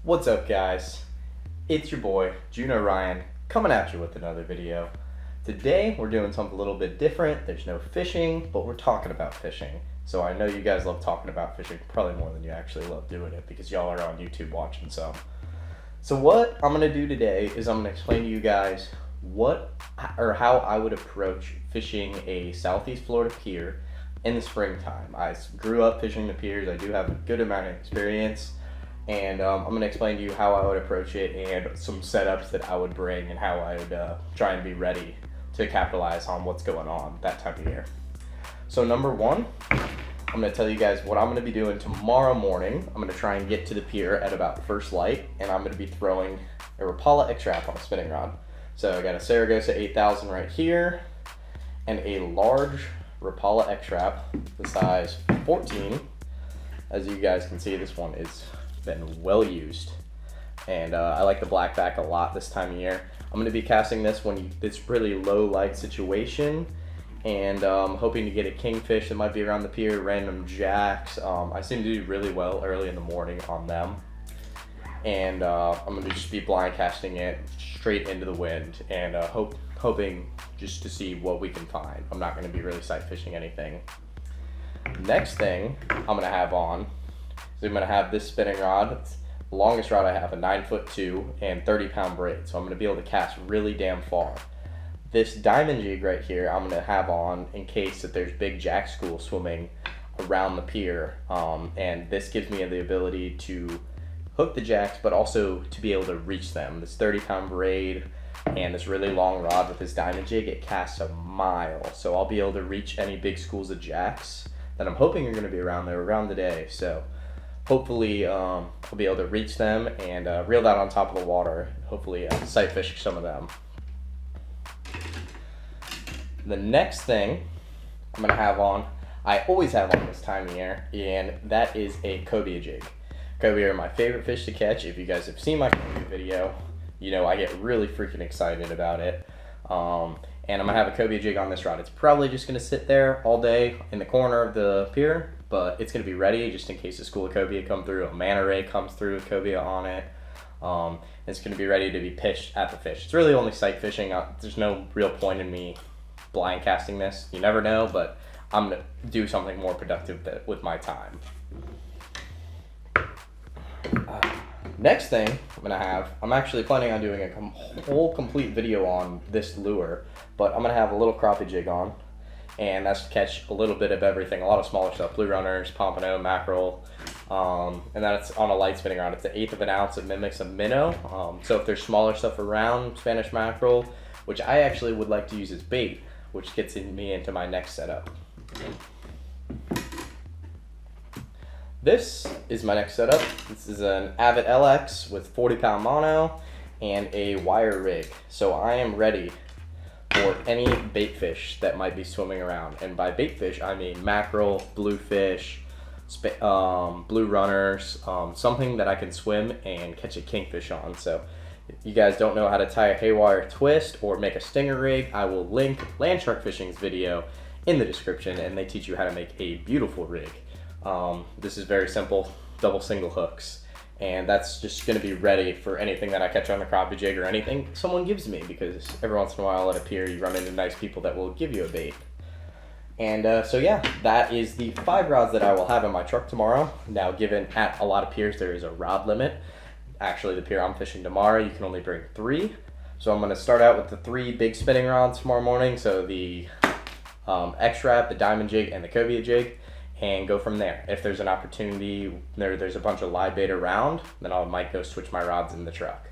What's up, guys? It's your boy, Juno Ryan, coming at you with another video. Today, we're doing something a little bit different. There's no fishing, but we're talking about fishing. So I know you guys love talking about fishing, probably more than you actually love doing it because y'all are on YouTube watching some. So what I'm going to do today is I'm going to explain to you guys how I would approach fishing a Southeast Florida pier in the springtime. I grew up fishing the piers. I do have a good amount of experience. And I'm going to explain to you how I would approach it and some setups that I would bring and how I would try and be ready to capitalize on what's going on that time of year. So number one, I'm going to tell you guys what I'm going to be doing tomorrow morning. I'm going to try and get to the pier at about first light, and I'm going to be throwing a Rapala X-Trap on a spinning rod. So I got a Saragosa 8000 right here and a large Rapala X-Trap, the size 14. As you guys can see, this one is been well used, and I like the black back a lot this time of year. I'm going to be casting this when it's really low light situation, and hoping to get a kingfish that might be around the pier, random jacks. I seem to do really well early in the morning on them, and I'm going to just be blind casting it straight into the wind and hoping just to see what we can find. I'm not going to be really sight fishing anything. Next thing I'm going to have on, so I'm going to have this spinning rod. It's the longest rod I have, a 9'2" and 30-pound braid. So I'm going to be able to cast really damn far. This diamond jig right here I'm going to have on in case that there's big jack school swimming around the pier. And this gives me the ability to hook the jacks, but also to be able to reach them. This 30-pound braid and this really long rod with this diamond jig, it casts a mile. So I'll be able to reach any big schools of jacks that I'm hoping are going to be around there around the day. So hopefully I'll be able to reach them and reel that on top of the water. Hopefully sight fish some of them. The next thing I'm going to have on, I always have on this time of year, and that is a Cobia Jig. Cobia are my favorite fish to catch. If you guys have seen my Cobia video, you know I get really freaking excited about it. And I'm going to have a Cobia Jig on this rod. It's probably just going to sit there all day in the corner of the pier, but it's going to be ready just in case a school of cobia come through, a manta ray comes through with cobia on it. It's going to be ready to be pitched at the fish. It's really only sight fishing. There's no real point in me blind casting this. You never know, but I'm going to do something more productive with my time. Next thing I'm going to have, I'm actually planning on doing a whole complete video on this lure, but I'm going to have a little crappie jig on, and that's to catch a little bit of everything, a lot of smaller stuff, blue runners, pompano, mackerel, and then it's on a light spinning rod. It's an 1/8 of an ounce. It mimics a minnow, so if there's smaller stuff around, Spanish mackerel, which I actually would like to use as bait, which gets me into my next setup. This is my next setup. This is an Avet LX with 40-pound mono and a wire rig. So I am ready for any bait fish that might be swimming around. And by bait fish, I mean mackerel, bluefish, blue runners, something that I can swim and catch a kingfish on. So if you guys don't know how to tie a haywire twist or make a stinger rig, I will link Land Shark Fishing's video in the description, and they teach you how to make a beautiful rig. This is very simple, double single hooks, and that's just going to be ready for anything that I catch on the crappie jig or anything someone gives me, because every once in a while at a pier you run into nice people that will give you a bait. And so yeah, that is the 5 rods that I will have in my truck tomorrow. Now, given at a lot of piers there is a rod limit. Actually, the pier I'm fishing tomorrow, you can only bring 3. So I'm going to start out with the 3 big spinning rods tomorrow morning, so the X-Trap, the diamond jig, and the Cobia Jig, and go from there. If there's an opportunity, there's a bunch of live bait around, then I might go switch my rods in the truck.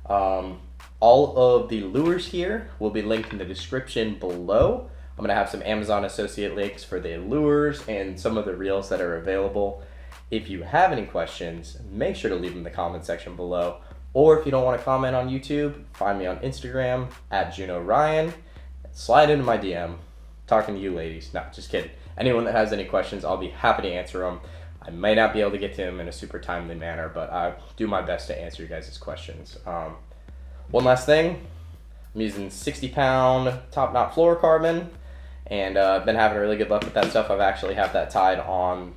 All of the lures here will be linked in the description below. I'm going to have some Amazon associate links for the lures and some of the reels that are available. If you have any questions, make sure to leave them in the comment section below. Or if you don't want to comment on YouTube, find me on Instagram at Juno Ryan. Slide into my DM. Talking to you ladies. No, just kidding. Anyone that has any questions, I'll be happy to answer them. I may not be able to get to them in a super timely manner, but I'll do my best to answer you guys' questions. One last thing, I'm using 60-pound top knot fluorocarbon, and I've been having really good luck with that stuff. I've actually have that tied on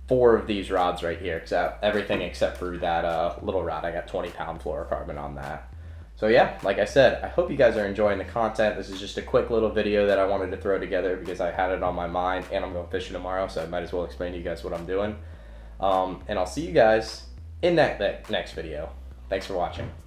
4 of these rods right here, except everything except for that little rod. I got 20-pound fluorocarbon on that. So yeah, like I said, I hope you guys are enjoying the content. This is just a quick little video that I wanted to throw together because I had it on my mind, and I'm going fishing tomorrow, so I might as well explain to you guys what I'm doing. And I'll see you guys in that next video. Thanks for watching.